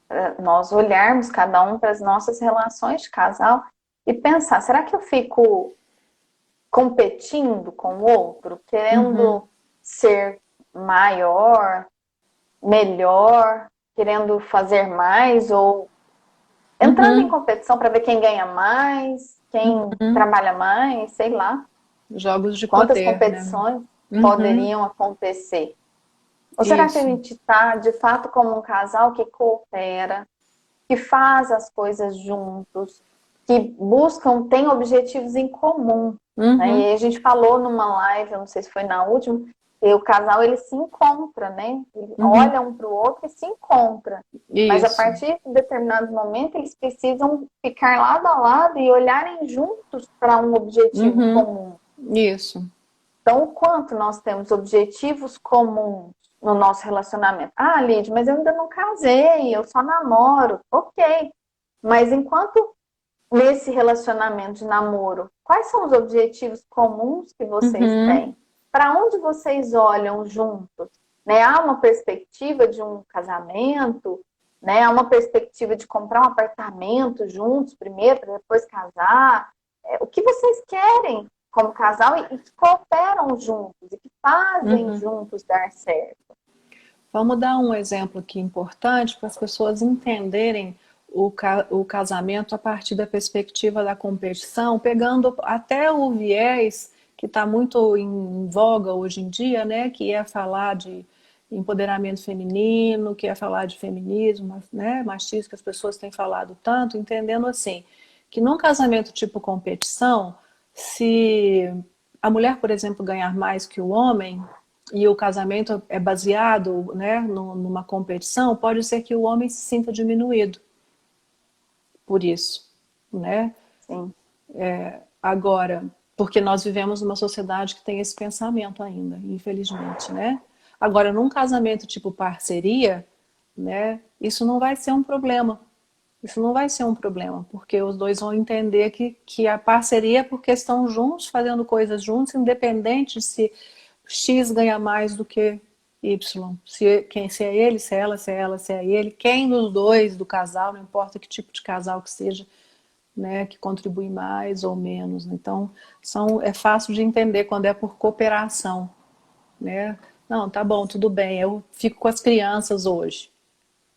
Pra nós olharmos cada um para as nossas relações de casal e pensar, será que eu fico competindo com o outro, querendo ser maior, melhor, querendo fazer mais ou entrando em competição para ver quem ganha mais, quem trabalha mais, sei lá. Jogos de Quantas poder, né? competições poderiam acontecer? Ou será que a Isso. gente está, de fato, como um casal que coopera, que faz as coisas juntos, que buscam, tem objetivos em comum, né? E aí a gente falou numa live, eu não sei se foi na última, que o casal ele se encontra, né? Ele olha um para o outro e se encontra. Mas a Isso. partir de determinado momento eles precisam ficar lado a lado e olharem juntos para um objetivo comum. Isso. Então, o quanto nós temos objetivos comuns no nosso relacionamento? Ah, Lid, mas eu ainda não casei, eu só namoro. Ok. Mas enquanto nesse relacionamento de namoro, quais são os objetivos comuns que vocês têm? Para onde vocês olham juntos? Né? Há uma perspectiva de um casamento, né? Há uma perspectiva de comprar um apartamento juntos primeiro, para depois casar. O que vocês querem como casal e que cooperam juntos e que fazem juntos dar certo? Vamos dar um exemplo aqui importante para as pessoas entenderem o casamento a partir da perspectiva da competição, pegando até o viés que está muito em voga hoje em dia, né, que é falar de empoderamento feminino, que é falar de feminismo, né, machismo, que as pessoas têm falado tanto, entendendo assim, que num casamento tipo competição, se a mulher, por exemplo, ganhar mais que o homem, e o casamento é baseado, né, numa competição, pode ser que o homem se sinta diminuído por isso, né? Sim. Agora, porque nós vivemos numa sociedade que tem esse pensamento ainda, infelizmente, né? Agora, num casamento tipo parceria, né, isso não vai ser um problema. Isso não vai ser um problema, porque os dois vão entender que a parceria é porque estão juntos, fazendo coisas juntos, independente se X ganha mais do que Y. Se é ele, se é ela, se é ela, se é ele. Quem dos dois, do casal, não importa que tipo de casal que seja, né, que contribui mais ou menos. Então, é fácil de entender quando é por cooperação, né? Não, tá bom, tudo bem, eu fico com as crianças hoje.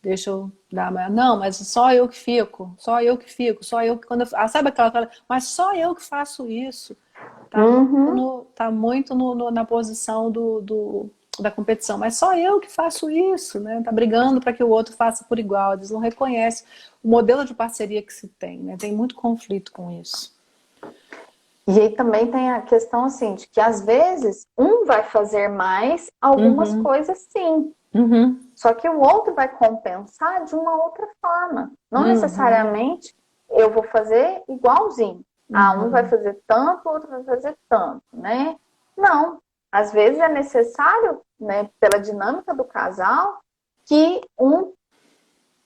Deixa eu dar mais. Não, mas só eu que fico, só eu que fico, só eu que quando sabe aquela fala, mas só eu que faço isso. Tá muito na posição da competição, mas só eu que faço isso, né? Tá brigando para que o outro faça por igual. Eles não reconhecem o modelo de parceria que se tem, né? Tem muito conflito com isso. E aí também tem a questão assim, de que às vezes um vai fazer mais algumas coisas sim. Só que o outro vai compensar de uma outra forma. Não necessariamente eu vou fazer igualzinho. Um vai fazer tanto, o outro vai fazer tanto, né? Não. Às vezes é necessário, né, pela dinâmica do casal, que um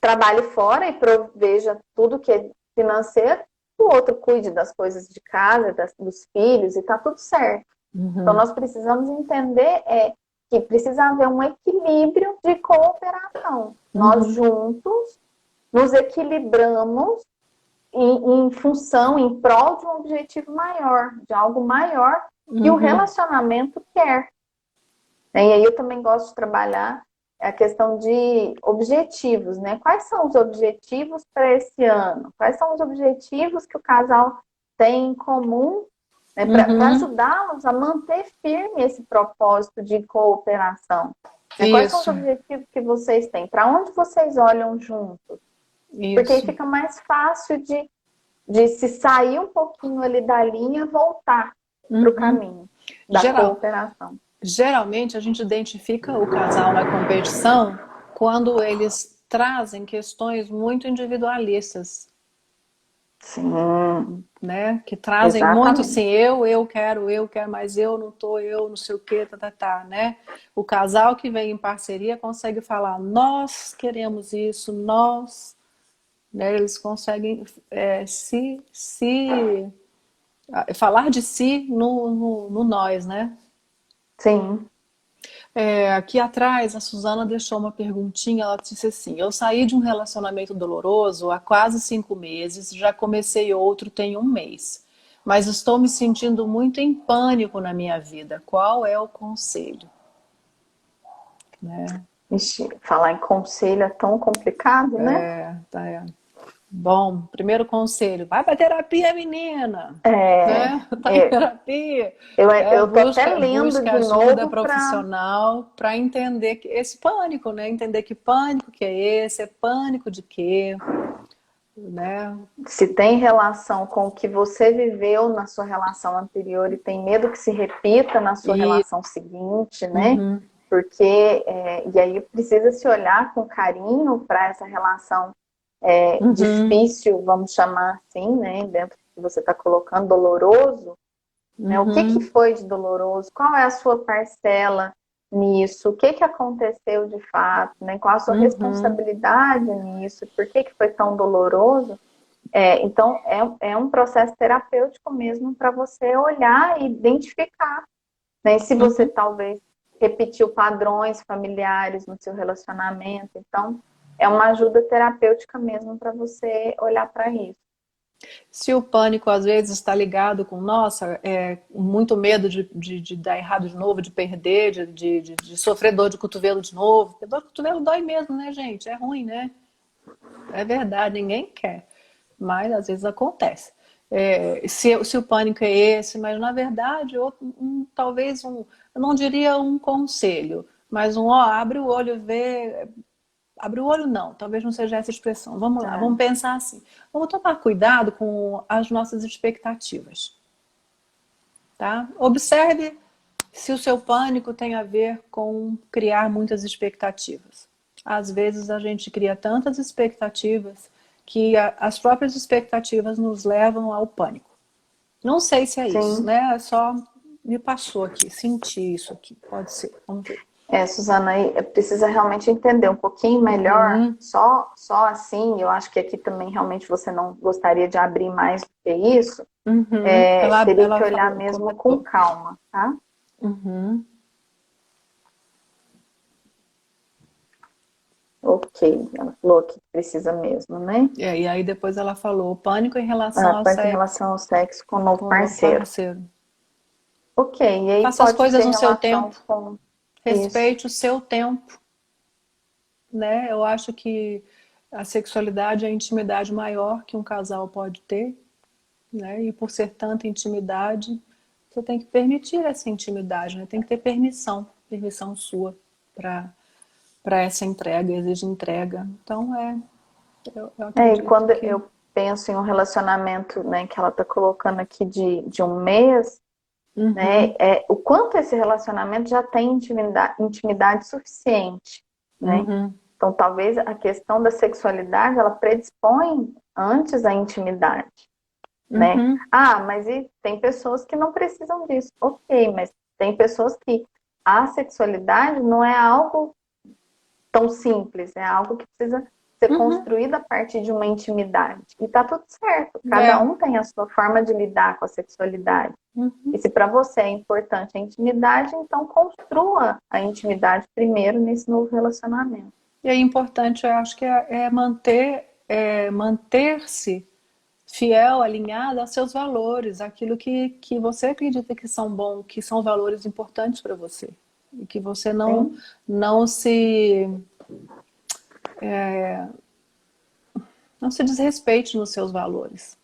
trabalhe fora e proveja tudo que é financeiro, o outro cuide das coisas de casa, dos filhos, e tá tudo certo. Então, nós precisamos entender que precisa haver um equilíbrio de cooperação. Nós juntos nos equilibramos em função, em prol de um objetivo maior, de algo maior que o relacionamento quer. E aí eu também gosto de trabalhar a questão de objetivos, né? Quais são os objetivos para esse ano? Quais são os objetivos que o casal tem em comum né, para ajudá-los a manter firme esse propósito de cooperação. Né? Quais são os Isso, objetivos que vocês têm? Para onde vocês olham juntos? Porque aí isso. fica mais fácil de se sair um pouquinho ali da linha e voltar para o caminho da Geral, cooperação. geralmente a gente identifica o casal na competição quando eles trazem questões muito individualistas, Sim, né? Que trazem muito exatamente. assim, eu quero, mas eu não tô, eu não sei o que, né? O casal que vem em parceria consegue falar, nós queremos isso, nós, né? Eles conseguem falar de si no nós, né? Sim. Aqui atrás, a Suzana deixou uma perguntinha. Ela disse assim: eu saí de um relacionamento doloroso há quase 5 meses, já comecei outro tem um mês, mas estou me sentindo muito em pânico na minha vida. Qual é o conselho? Né? Ixi, falar em conselho é tão complicado, né? Tá. Bom, primeiro conselho: vai para terapia, menina. É, Né? Tá em é, terapia. eu tô até lendo Busca de ajuda novo para profissional para entender esse pânico, né? Entender que pânico que é esse, é pânico de quê, né? se tem relação com o que você viveu na sua relação anterior e tem medo que se repita na sua E relação seguinte, né? Porque, e aí precisa se olhar com carinho para essa relação difícil, vamos chamar assim, né? Dentro do que você está colocando, doloroso, né? O que foi de doloroso? Qual é a sua parcela nisso? O que aconteceu de fato? Né? Qual a sua responsabilidade nisso? Por que foi tão doloroso? Então, é um processo terapêutico mesmo para você olhar e identificar, né? Se você talvez repetiu padrões familiares no seu relacionamento. Então, é uma ajuda terapêutica mesmo para você olhar para isso. Se o pânico às vezes está ligado com, nossa, muito medo de dar errado de novo, de perder, de sofrer dor de cotovelo de novo. Porque dor de cotovelo dói mesmo, né, gente? É ruim, né? É verdade, ninguém quer. Mas às vezes acontece. Se o pânico é esse, mas na verdade, talvez eu não diria um conselho, mas abre o olho e vê. Abre o olho não, talvez não seja essa expressão. Vamos lá, vamos pensar assim. Vamos tomar cuidado com as nossas expectativas. Tá? Observe se o seu pânico tem a ver com criar muitas expectativas. Às vezes a gente cria tantas expectativas que as próprias expectativas nos levam ao pânico. Não sei se é isso, Sim. né? Só me passou aqui, senti isso aqui. Pode ser, vamos ver. Suzana, aí precisa realmente entender um pouquinho melhor, só assim, eu acho que aqui também realmente você não gostaria de abrir mais do que isso, teria que Ela olhar falou, mesmo com comentou. calma, tá? Ok, ela falou que precisa mesmo, né? E aí depois ela falou, pânico em relação ao Mas em sexo relação ao sexo com o novo com o novo parceiro. parceiro. Ok, e aí Faça as pode coisas ter no seu relação tempo, com isso. respeite o seu tempo, né? Eu acho que a sexualidade é a intimidade maior que um casal pode ter, né? E por ser tanta intimidade, você tem que permitir essa intimidade, né? Tem que ter permissão sua para essa entrega, exige entrega. Então, eu E acredito quando que... eu penso em um relacionamento, né, que ela está colocando aqui de um mês, né, o quanto esse relacionamento já tem intimidade suficiente, né? Então, talvez a questão da sexualidade, ela predispõe antes a intimidade, né? Ah, mas tem pessoas que não precisam disso. Ok, mas tem pessoas que a sexualidade não é algo tão simples, é algo que precisa ser construído a partir de uma intimidade. E tá tudo certo, cada um tem a sua forma de lidar com a sexualidade. E se para você é importante a intimidade, então construa a intimidade primeiro nesse novo relacionamento. E é importante, eu acho que manter-se fiel, alinhado aos seus valores, aquilo que você acredita que são bons, que são valores importantes para você. E que você Sim? não se desrespeite nos seus valores.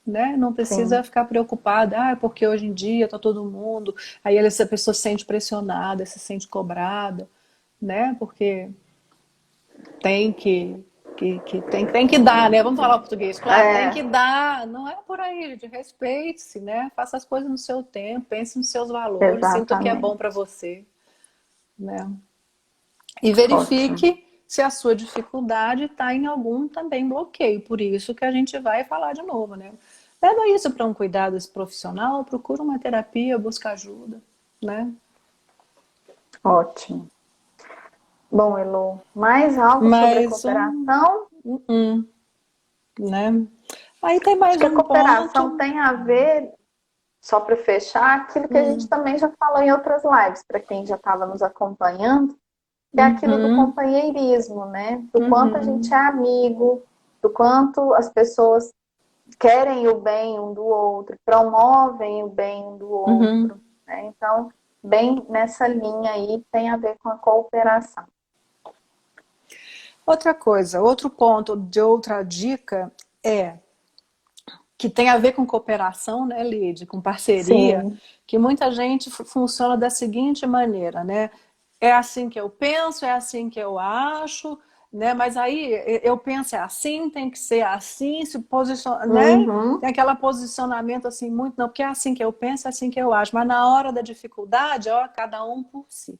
né? Não precisa sim. ficar preocupada, porque hoje em dia tá todo mundo, aí essa pessoa se sente pressionada, se sente cobrada, né? Porque tem tem que dar, né? Vamos falar português, claro, tem que É, dar, não é por aí, de respeite-se, né? Faça as coisas no seu tempo, pense nos seus valores, sinta o que é bom exatamente. para você, né? E Ótimo. verifique se a sua dificuldade está em algum também bloqueio. Por isso que a gente vai falar de novo, né? Leva isso para um cuidado profissional, procura uma terapia, busca ajuda, né? Ótimo. Bom, Elo, mais algo sobre a Mas cooperação? um, né? Aí tem Acho mais que a um cooperação ponto. tem a ver, só para fechar, aquilo que a gente Hum, também já falou em outras lives, para quem já estava nos acompanhando, que é aquilo do uhum, companheirismo, né? Do quanto a gente é uhum, amigo, do quanto as pessoas querem o bem um do outro, promovem o bem um do uhum. outro, né? Então, bem nessa linha aí tem a ver com a cooperação. Outra coisa, outro ponto de outra dica é que tem a ver com cooperação, né, Lid, com parceria, Sim. que muita gente funciona da seguinte maneira, né? É assim que eu penso, é assim que eu acho, né? Mas aí eu penso é assim, tem que ser assim, se posiciona, né? Uhum. Tem aquele posicionamento assim muito, não, porque é assim que eu penso, é assim que eu acho. Mas na hora da dificuldade, ó, cada um por si.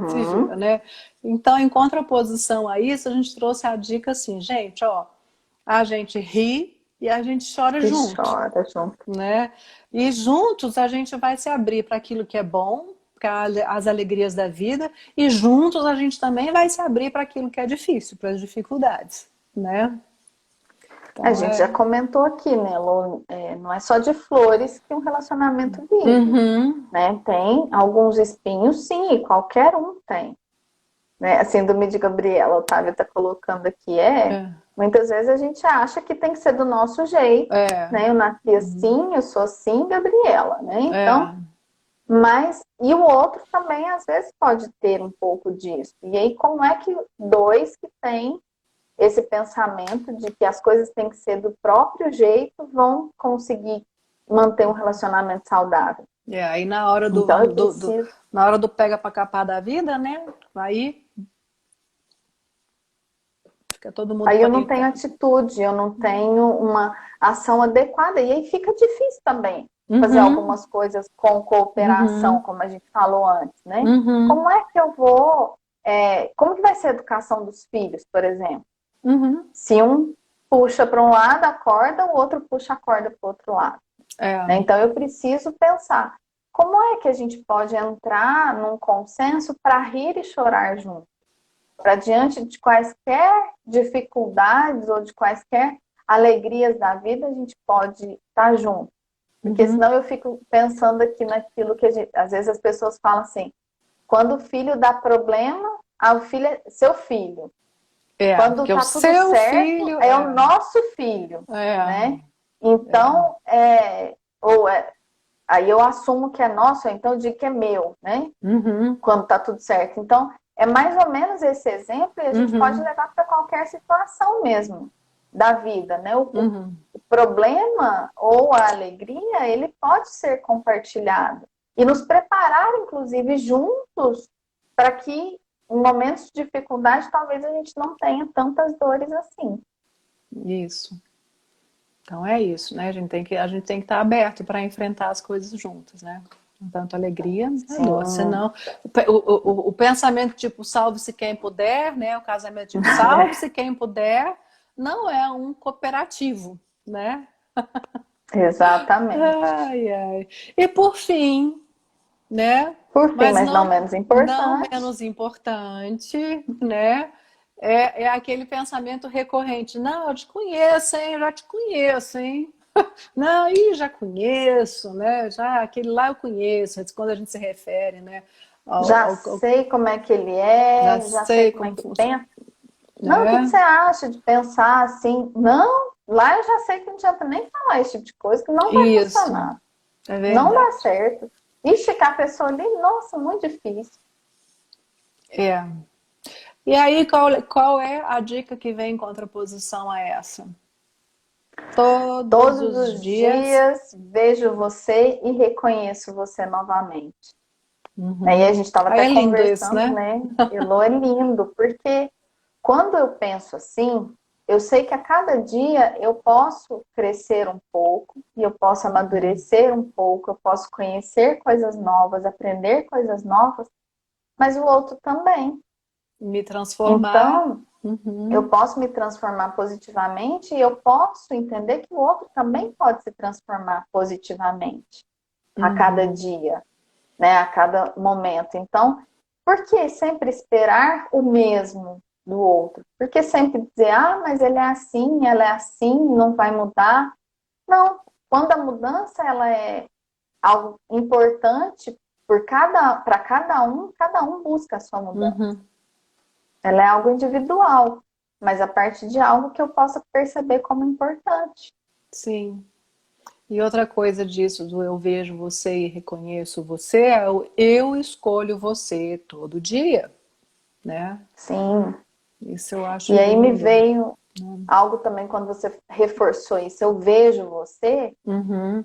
Se vira, Uhum. né? Então, em contraposição a isso, a gente trouxe a dica assim, gente, ó, a gente ri e a gente chora E junto, chora junto. né? E juntos a gente vai se abrir para aquilo que é bom, para as alegrias da vida, e juntos a gente também vai se abrir para aquilo que é difícil, para as dificuldades, né? A Então gente já é. comentou aqui, né, Lô? Não é só de flores que um relacionamento vive, Uhum. né? Tem alguns espinhos, sim, e qualquer um tem. Né? A síndrome de Gabriela, a Otávia está colocando aqui, É. muitas vezes a gente acha que tem que ser do nosso jeito, É. né? Eu nasci assim, eu sou assim, Gabriela, né? Então, É. mas, e o outro também às vezes pode ter um pouco disso. E aí, como é que dois que têm esse pensamento de que as coisas têm que ser do próprio jeito vão conseguir manter um relacionamento saudável? Aí na hora Então, eu preciso. na hora do pega para capar da vida, né? Aí fica todo mundo Aí eu não tenho conectado. atitude, eu não tenho uma ação adequada. E aí fica difícil também fazer Uhum, algumas coisas com cooperação, uhum, como a gente falou antes, né? uhum, Como é que eu vou. Como que vai ser a educação dos filhos, por exemplo? uhum. Se um puxa para um lado a corda, o outro puxa a corda para o outro lado. Né? É. Então eu preciso pensar como é que a gente pode entrar num consenso para rir e chorar junto, para diante de quaisquer dificuldades ou de quaisquer alegrias da vida a gente pode estar junto. Porque Uhum. senão eu fico pensando aqui naquilo que às vezes as pessoas falam assim, quando o filho dá problema, o filho é seu filho. Quando Que o tá tudo seu certo, filho é o nosso filho, é, né? Então, ou aí eu assumo que é nosso, então eu digo que é meu, né? uhum, Quando tá tudo certo. Então, é mais ou menos esse exemplo e a gente pode uhum, levar para qualquer situação mesmo da vida, né? uhum, O problema ou a alegria, ele pode ser compartilhado e nos preparar, inclusive, juntos para que em momentos de dificuldade talvez a gente não tenha tantas dores assim. isso. Então é isso, né? A gente tem que estar aberto para enfrentar as coisas juntos, né? Tanto alegria é dor. Sim, Senão, o pensamento tipo salve-se quem puder, né? O casamento tipo salve-se quem puder, não é um cooperativo, né? exatamente. Ai, ai. E por fim, né? Por fim, Mas mas não menos não importante, menos importante, né? É aquele pensamento recorrente. Não, eu te conheço, hein? Eu já te conheço, hein? Não, já conheço, né? Já aquele lá eu conheço, quando a gente se refere, né? já sei como é que ele Já é, já sei sei como é como que funciona, pensa. Não, o que né? você acha de pensar assim? Não, lá eu já sei que não adianta nem falar esse tipo de coisa, que não vai Isso, funcionar. é Não dá verdade. certo. Ixi, que a pessoa ali, nossa, muito difícil. É. E aí, qual é a dica que vem em contraposição a essa? Todos Todos os os dias. dias vejo você e reconheço você novamente. E a Uhum. gente estava Ah, até é lindo isso, conversando, né? né? Elô, é lindo, porque quando eu penso assim, eu sei que a cada dia eu posso crescer um pouco, e eu posso amadurecer um pouco, eu posso conhecer coisas novas, aprender coisas novas, mas o outro também. Me transformar. Então, eu Uhum. posso me transformar positivamente e eu posso entender que o outro também pode se transformar positivamente a cada Uhum. dia, né? A cada momento. Então, por que sempre esperar o mesmo do outro? Por que sempre dizer, ah, mas ele é assim, ela é assim, não vai mudar? Não. Quando a mudança ela é algo importante para cada um busca a sua mudança. Uhum. Ela é algo individual, mas a partir de algo que eu possa perceber como importante. Sim. E outra coisa disso, do eu vejo você e reconheço você, é o eu escolho você todo dia, né? Sim. Isso eu acho E aí me lindo. veio algo também quando você reforçou isso. Eu vejo você, Uhum.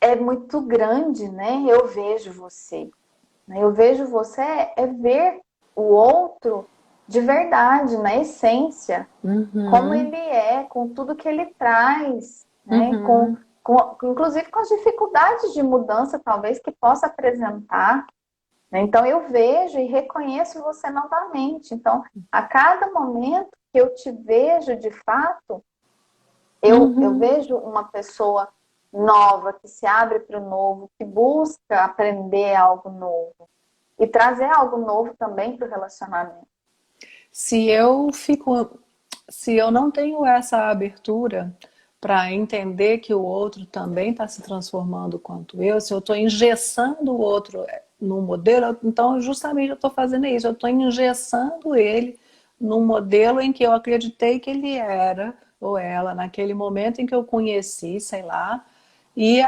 é muito grande, né? Eu vejo você. Eu vejo você é ver o outro de verdade, na essência, como Uhum. ele é, com tudo que ele traz, né? Uhum. Inclusive com as dificuldades de mudança, talvez, que possa apresentar. Né? Então, eu vejo e reconheço você novamente. Então, a cada momento que eu te vejo de fato, eu Uhum. vejo uma pessoa nova, que se abre para o novo, que busca aprender algo novo e trazer algo novo também para o relacionamento. Se eu fico, se eu não tenho essa abertura para entender que o outro também está se transformando quanto eu, se eu estou engessando o outro num modelo, então justamente eu estou fazendo isso, eu estou engessando ele num modelo em que eu acreditei que ele era ou ela naquele momento em que eu conheci, sei lá, e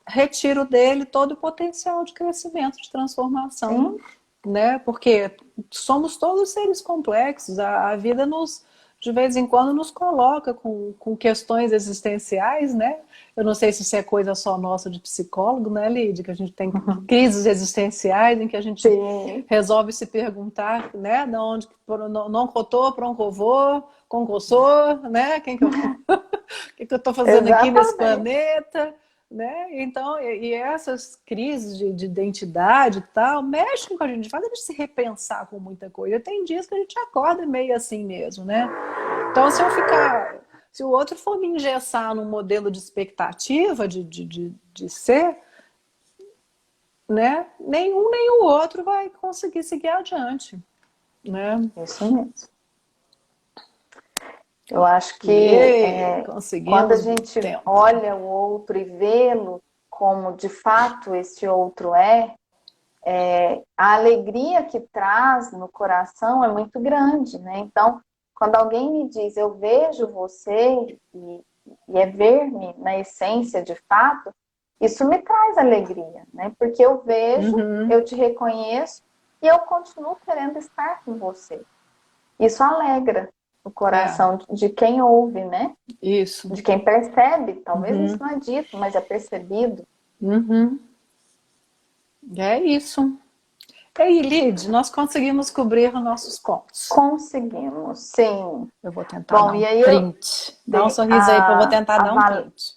retiro dele todo o potencial de crescimento, de transformação, Sim, né? Porque somos todos seres complexos, a vida nos, de vez em quando, nos coloca com questões existenciais, né? Eu não sei se isso é coisa só nossa de psicólogo, né, Lídia? Que a gente tem crises existenciais em que a gente sim, resolve se perguntar, né, de onde não cotou, para onde eu vou, como que eu sou, né? Quem que eu, o que eu estou fazendo aqui nesse exatamente. planeta? Né? Então, e essas crises de identidade e tal, mexem com a gente, faz a gente se repensar com muita coisa. Tem dias que a gente acorda meio assim mesmo, né? Então, se o outro for me engessar num modelo de expectativa de ser, né? Nenhum nem o outro vai conseguir seguir adiante, né? Isso mesmo. Eu acho que E quando a conseguimos gente tempo. olha o outro e vê-lo como de fato esse outro a alegria que traz no coração é muito grande, né? Então, quando alguém me diz eu vejo você e é ver-me na essência de fato, isso me traz alegria, né? Porque eu vejo, Uhum. eu te reconheço e eu continuo querendo estar com você. Isso alegra o É, coração de quem ouve, né? isso. De quem percebe. Talvez isso Uhum. não é dito, mas é percebido. Uhum. É isso. E aí, Lid, nós conseguimos cobrir os nossos pontos. Conseguimos, sim. Eu vou tentar dar Bom, um e aí print. Dá um sorriso aí que eu vou tentar dar um print.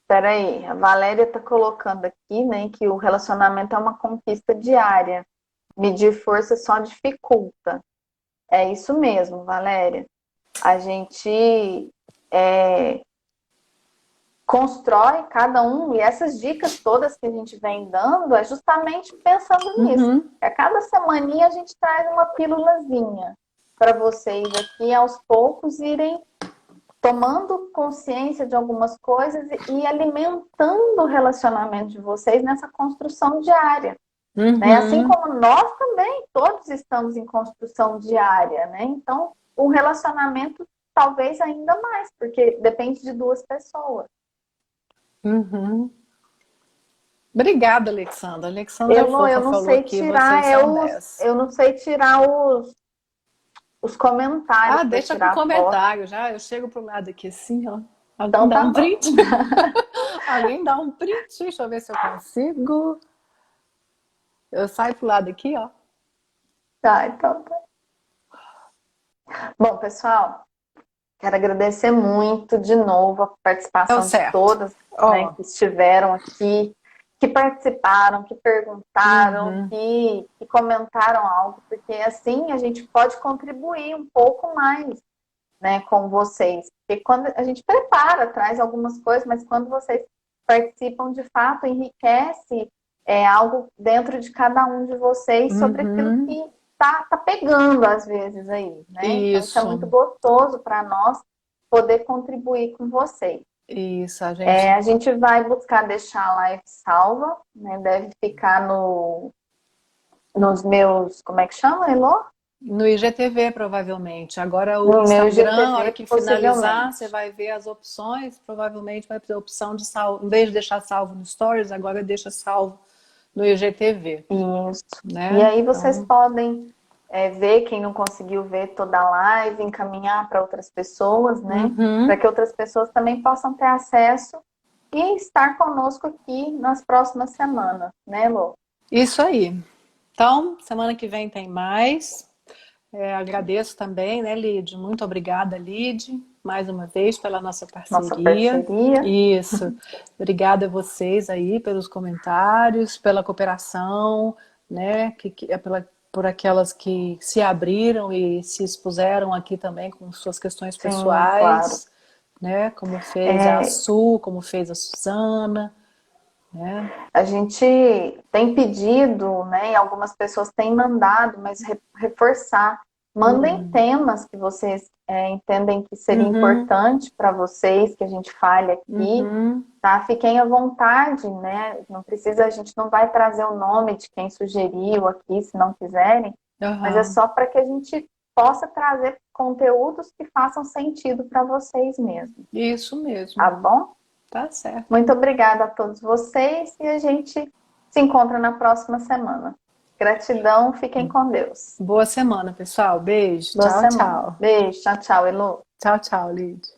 Peraí, a Valéria está colocando aqui, né, que o relacionamento é uma conquista diária. Medir força só dificulta. É isso mesmo, Valéria. A gente é, constrói cada um, e essas dicas todas que a gente vem dando é justamente pensando nisso. Uhum, A cada semaninha a gente traz uma pílulazinha para vocês aqui, aos poucos, irem tomando consciência de algumas coisas e alimentando o relacionamento de vocês nessa construção diária. Né? Assim uhum. como nós também, todos estamos em construção diária. Né? Então, um relacionamento talvez ainda mais, porque depende de duas pessoas. Uhum. Obrigada, Alexandra. Alexandra Elô, Fofa falou aqui, vocês são 10. eu não sei tirar os comentários Ah, para deixa com tirar a foto. comentário já. Eu chego pro lado aqui assim, ó. Alguém Então dá tá um bom. print? Alguém dá um print? Deixa eu ver se eu consigo. Eu saio pro lado aqui, ó. Tá, então tá. Bom, pessoal, quero agradecer muito de novo a Deu participação de certo. todas, né, Ó. que estiveram aqui, que participaram, que perguntaram, Uhum. que comentaram algo, porque assim a gente pode contribuir um pouco mais, né, com vocês. Porque quando a gente prepara, traz algumas coisas, mas quando vocês participam, de fato, enriquece algo dentro de cada um de vocês sobre aquilo Uhum. que tá pegando às vezes aí, né? Então isso é muito Isso. gostoso para nós poder contribuir com vocês. Isso, a gente. A gente vai buscar deixar a live salva, né? Deve ficar nos meus, como é que chama, Elô? No IGTV, provavelmente. Agora o No meu Instagram, a hora IGTV, que finalizar, você possivelmente. vai ver as opções. Provavelmente vai ter a opção de salvo. Em vez de deixar salvo no Stories, agora deixa salvo no IGTV, Isso. E né? aí vocês Então, podem ver quem não conseguiu ver toda a live, encaminhar para outras pessoas, né? Para uhum, que outras pessoas também possam ter acesso e estar conosco aqui nas próximas semanas, né, Lô? isso aí. Então, semana que vem tem mais. Agradeço também, né, Lid? Muito obrigada, Lid, mais uma vez pela nossa Nossa parceria. parceria. Isso. Obrigada a vocês aí pelos comentários, pela cooperação, né? Por aquelas que se abriram e se expuseram aqui também com suas questões Sim, claro. pessoais, né? Como fez a É, Su, como fez a Suzana, né? a gente tem pedido, né, e algumas pessoas têm mandado, mas reforçar. Mandem temas que vocês entendem que seria Uhum, importante para vocês, que a gente fale aqui, uhum, tá? Fiquem à vontade, né? Não precisa, a gente não vai trazer o nome de quem sugeriu aqui, se não quiserem, mas é aham. só para que a gente possa trazer conteúdos que façam sentido para vocês mesmos, Isso tá mesmo. bom? Tá certo. Muito obrigada a todos vocês e a gente se encontra na próxima semana. Gratidão, fiquem com Deus. Boa semana, pessoal. Beijo. Boa Tchau, semana. tchau. Beijo, tchau, tchau, Elô. Tchau, tchau, Lid.